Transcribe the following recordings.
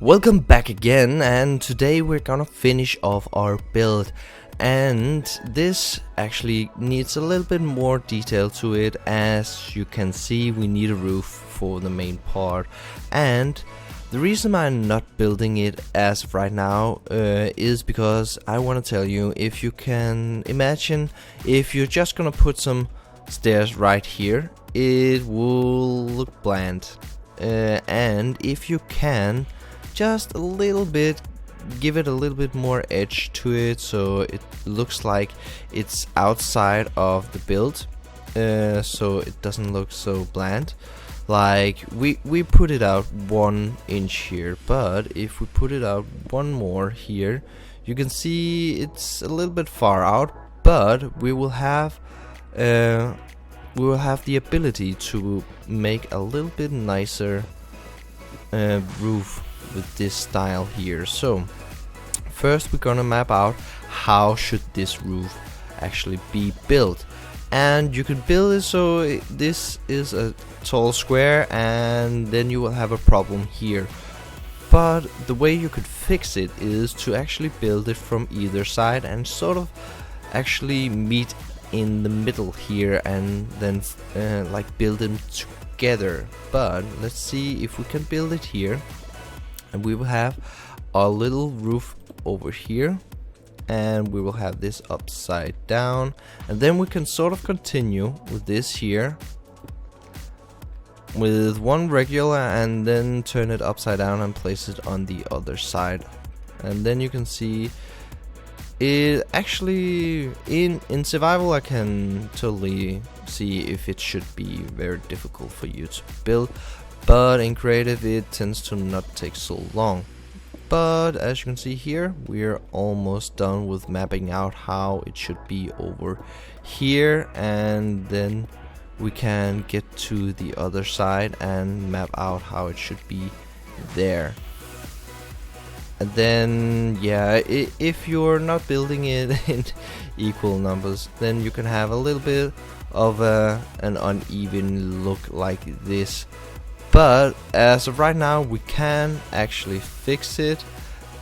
Welcome back again, and today we're gonna finish off our build, and this actually needs a little bit more detail to it. As you can see, we need a roof for the main part, and the reason I'm not building it as of right now is because I want to tell you, if you can imagine, if you're just gonna put some stairs right here, it will look bland, and if you can just a little bit give it a little bit more edge to it so it looks like it's outside of the build, so it doesn't look so bland. Like we put it out 1 inch here, but if we put it out one more here, you can see it's a little bit far out, but we will have the ability to make a little bit nicer roof with this style here. So first we're gonna map out how should this roof actually be built, and you can build it so this is a tall square, and then you will have a problem here. But the way you could fix it is to actually build it from either side and sort of actually meet in the middle here, and then like build them together. But let's see if we can build it here, and we will have a little roof over here, and we will have this upside down, and then we can sort of continue with this here with one regular, and then turn it upside down and place it on the other side. And then you can see it actually in survival I can totally see if it should be very difficult for you to build, but in creative it tends to not take so long. But as you can see here, we're almost done with mapping out how it should be over here, and then we can get to the other side and map out how it should be there. And then yeah, if you're not building it in equal numbers, then you can have a little bit of an uneven look like this. But as of right now, we can actually fix it,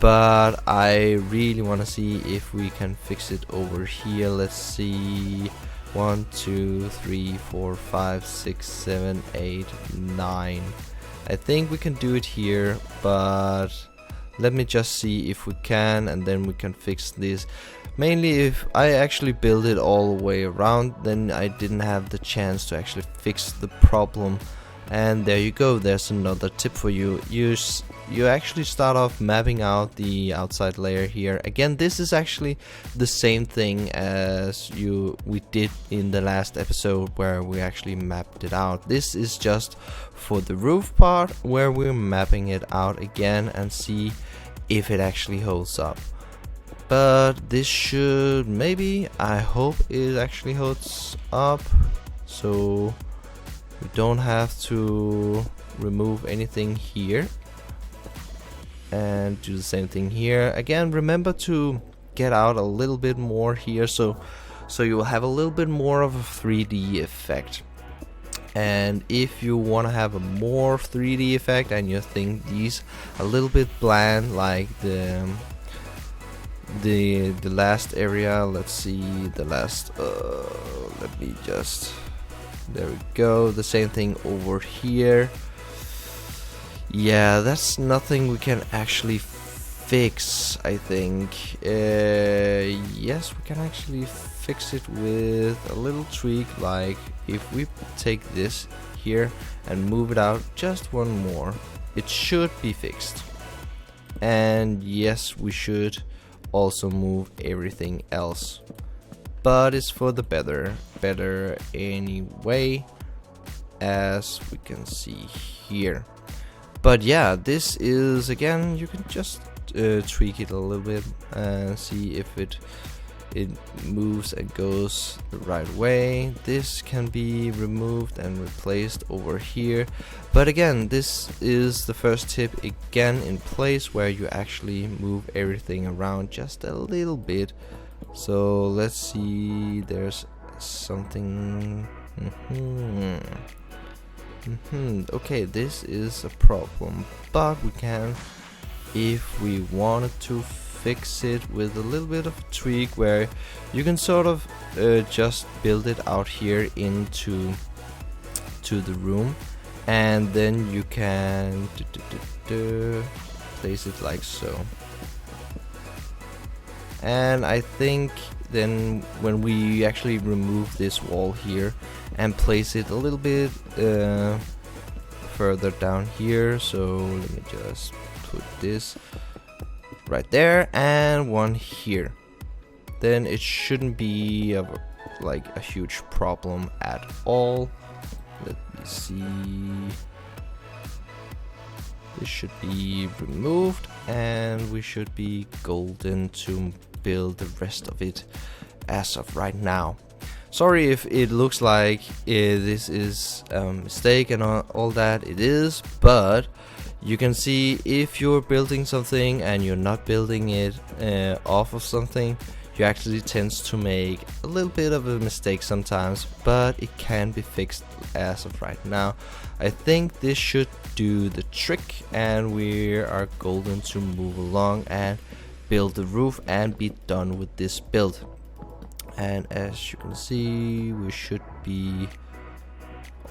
but I really want to see if we can fix it over here. Let's see, 1 2 3 4 5 6 7 8 9. I think we can do it here, but let me just see if we can, and then we can fix this. Mainly if I actually build it all the way around, then I didn't have the chance to actually fix the problem. And there you go, there's another tip for you. You actually start off mapping out the outside layer here. Again, this is actually the same thing as we did in the last episode where we actually mapped it out. This is just for the roof part where we're mapping it out again and see if it actually holds up. But this should, maybe, I hope it actually holds up, so we don't have to remove anything here, and do the same thing here. Again, remember to get out a little bit more here, so you will have a little bit more of a 3D effect. And if you want to have a more 3D effect and you think these a little bit bland, like the last area, let's see, the last let me just, there we go, the same thing over here. Yeah, that's nothing we can actually fix, I think. Yes, we can actually fix it with a little tweak, like if we take this here and move it out just one more, it should be fixed. And yes, we should also move everything else, but it's for the better anyway, as we can see here. But yeah, this is, again, you can just tweak it a little bit and see if it moves and goes the right way. This can be removed and replaced over here. But again, this is the first tip again in place, where you actually move everything around just a little bit. So let's see, there's something. Okay, this is a problem, but we can if we wanted to fix it with a little bit of a tweak where you can sort of just build it out here into the room, and then you can place it like so. And I think then when we actually remove this wall here and place it a little bit further down here, so let me just put this right there and one here, then it shouldn't be like a huge problem at all. Let me see. This should be removed and we should be golden to build the rest of it as of right now. Sorry if it looks like this is a mistake and all that, it is, but you can see if you're building something and you're not building it off of something, you actually tends to make a little bit of a mistake sometimes, but it can be fixed as of right now. I think this should do the trick and we are golden to move along and build the roof and be done with this build. And as you can see, we should be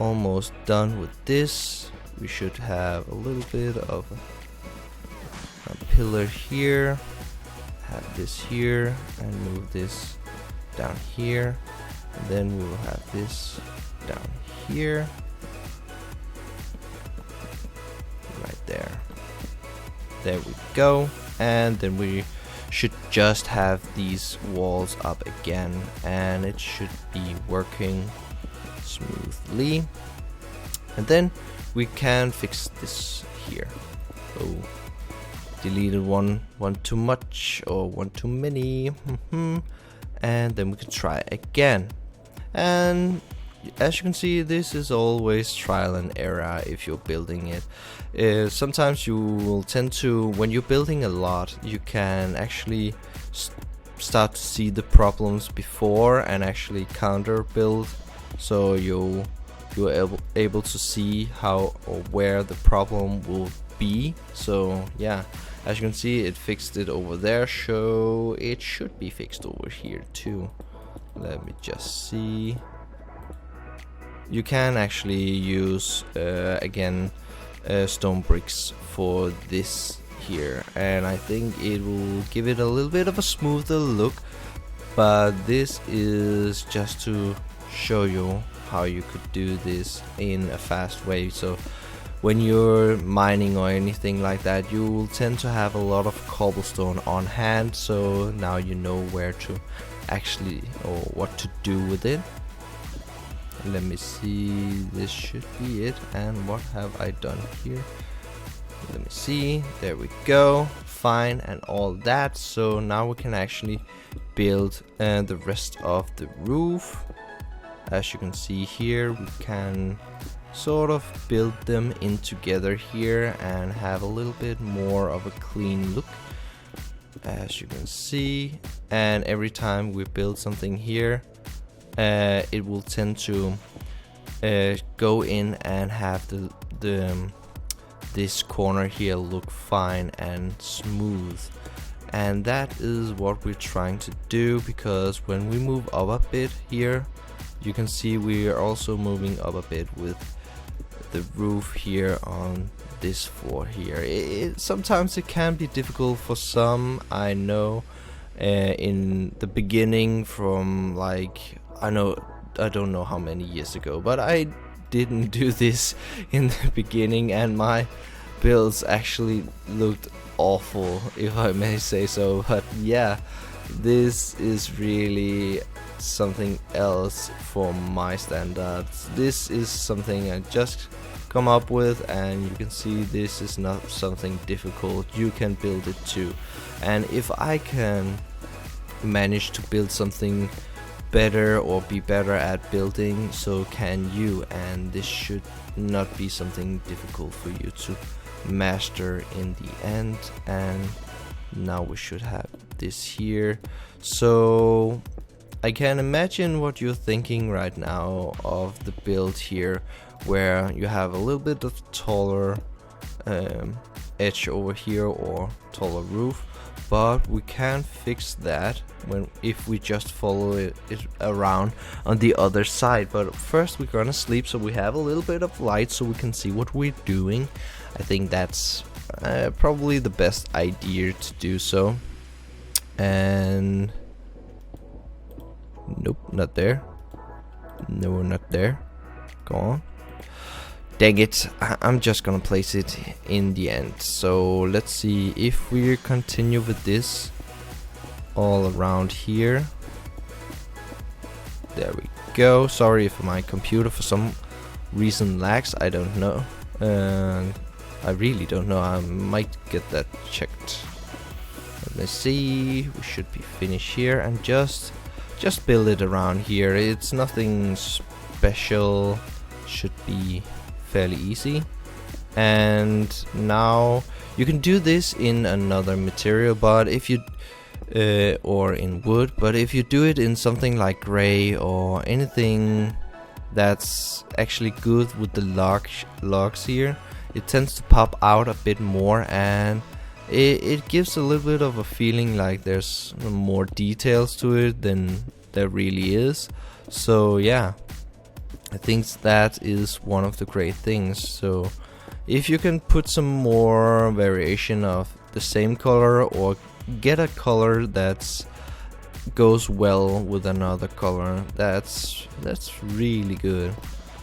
almost done with this. We should have a little bit of a pillar here, have this here and move this down here, and then we will have this down here, right there. There we go. And then we should just have these walls up again and it should be working smoothly. And then we can fix this here. Oh, deleted one too much or one too many. And then we can try again. And as you can see, this is always trial and error if you're building it. Sometimes you will tend to, when you're building a lot, you can actually start to see the problems before and actually counter build, so you're able to see how or where the problem will be. So yeah, as you can see, it fixed it over there, so it should be fixed over here too. Let me just see. You can actually use again stone bricks for this here, and I think it will give it a little bit of a smoother look, but this is just to show you how you could do this in a fast way. So when you're mining or anything like that, you will tend to have a lot of cobblestone on hand, so now you know where to actually or what to do with it. Let me see, this should be it. And what have I done here? Let me see, there we go, fine and all that. So now we can actually build the rest of the roof. As you can see here, we can sort of build them in together here and have a little bit more of a clean look, as you can see. And every time we build something here, it will tend to go in and have this corner here look fine and smooth. And that is what we're trying to do, because when we move up a bit here, you can see we are also moving up a bit with the roof here on this floor here. Sometimes it can be difficult for some, I know. In the beginning, from like I don't know how many years ago, but I didn't do this in the beginning and my builds actually looked awful, if I may say so. But yeah, this is really something else for my standards. This is something I just come up with, and you can see this is not something difficult. You can build it too, and if I can manage to build something better or be better at building, so can you. And this should not be something difficult for you to master in the end. And now we should have this here. So I can imagine what you're thinking right now of the build here, where you have a little bit of taller edge over here or taller roof, but we can fix that if we just follow it around on the other side. But first we're gonna sleep so we have a little bit of light so we can see what we're doing. I think that's probably the best idea to do so. And nope, not there. No, not there. Go on. Dang it, I'm just gonna place it in the end. So let's see if we continue with this all around here. There we go. Sorry if my computer for some reason lags, I don't know. I really don't know, I might get that checked. Let me see, we should be finished here and just build it around here. It's nothing special, should be fairly easy. And now you can do this in another material, but if you or in wood, but if you do it in something like gray or anything that's actually good with the logs here, it tends to pop out a bit more, and it gives a little bit of a feeling like there's more details to it than there really is. So yeah, I think that is one of the great things. So if you can put some more variation of the same color or get a color that's goes well with another color, that's really good.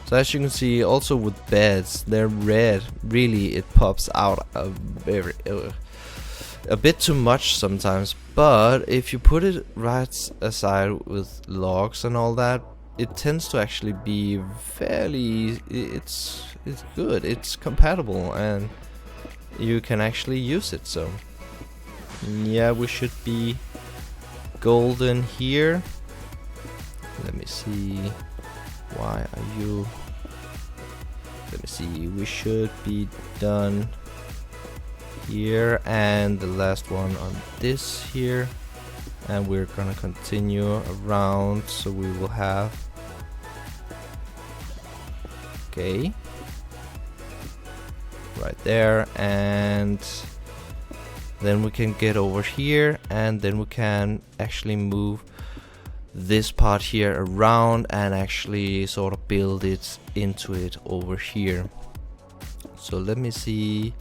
So as you can see, also with beds, they're red, really it pops out a bit too much sometimes, but if you put it right aside with logs and all that, it tends to actually be fairly, it's good, it's compatible, and you can actually use it. So yeah, we should be golden here. Let me see, why are you, let me see, we should be done here, and the last one on this here, and we're gonna continue around, so we will have, okay, right there, and then we can get over here, and then we can actually move this part here around and actually sort of build it into it over here. So let me see.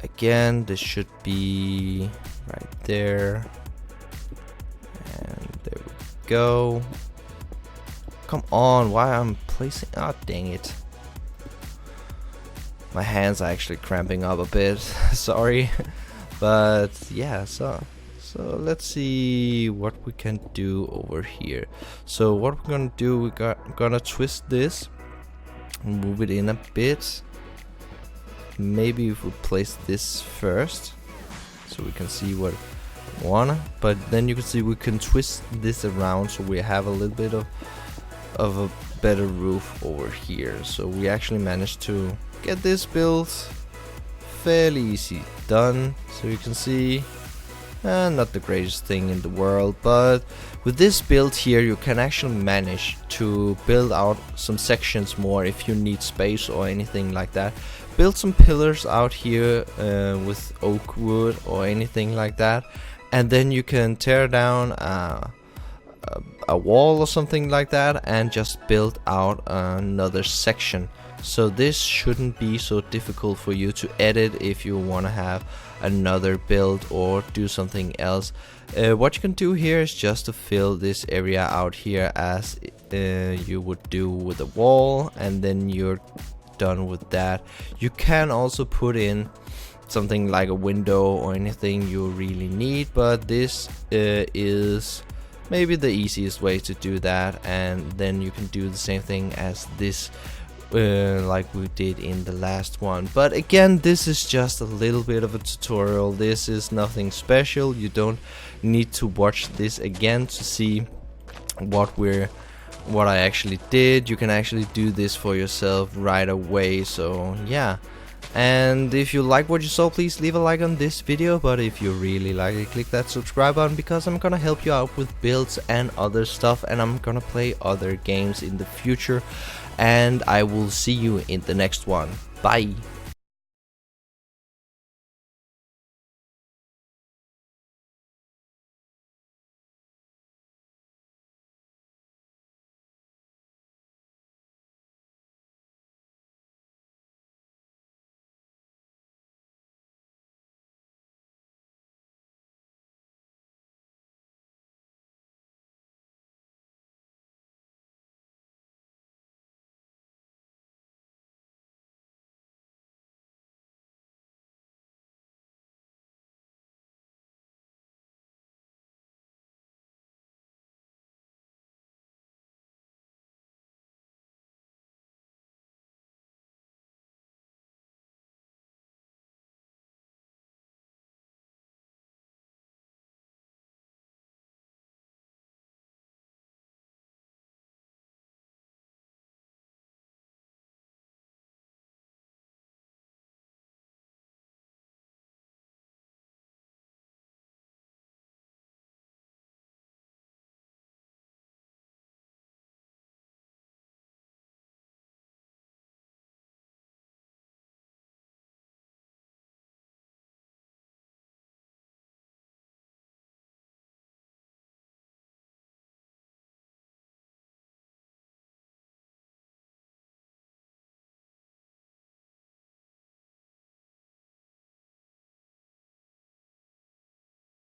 Again, this should be right there, and there we go. Come on, why I'm placing, oh dang it, my hands are actually cramping up a bit. Sorry, but yeah, so let's see what we can do over here. So what we're gonna do, we're gonna twist this, move it in a bit. Maybe if we place this first, so we can see what we want. But then you can see we can twist this around, so we have a little bit of a better roof over here. So we actually managed to get this built fairly easy done. So you can see, not the greatest thing in the world, but with this build here you can actually manage to build out some sections more if you need space or anything like that. Build some pillars out here with oak wood or anything like that, and then you can tear down a wall or something like that and just build out another section. So this shouldn't be so difficult for you to edit if you want to have another build or do something else. What you can do here is just to fill this area out here as you would do with a wall, and then you're done with that. You can also put in something like a window or anything you really need, but this is maybe the easiest way to do that, and then you can do the same thing as this like we did in the last one. But again, this is just a little bit of a tutorial. This is nothing special. You don't need to watch this again to see what I actually did. You can actually do this for yourself right away. So yeah, and if you like what you saw, please leave a like on this video. But if you really like it, click that subscribe button, because I'm gonna help you out with builds and other stuff, and I'm gonna play other games in the future, and I will see you in the next one. Bye.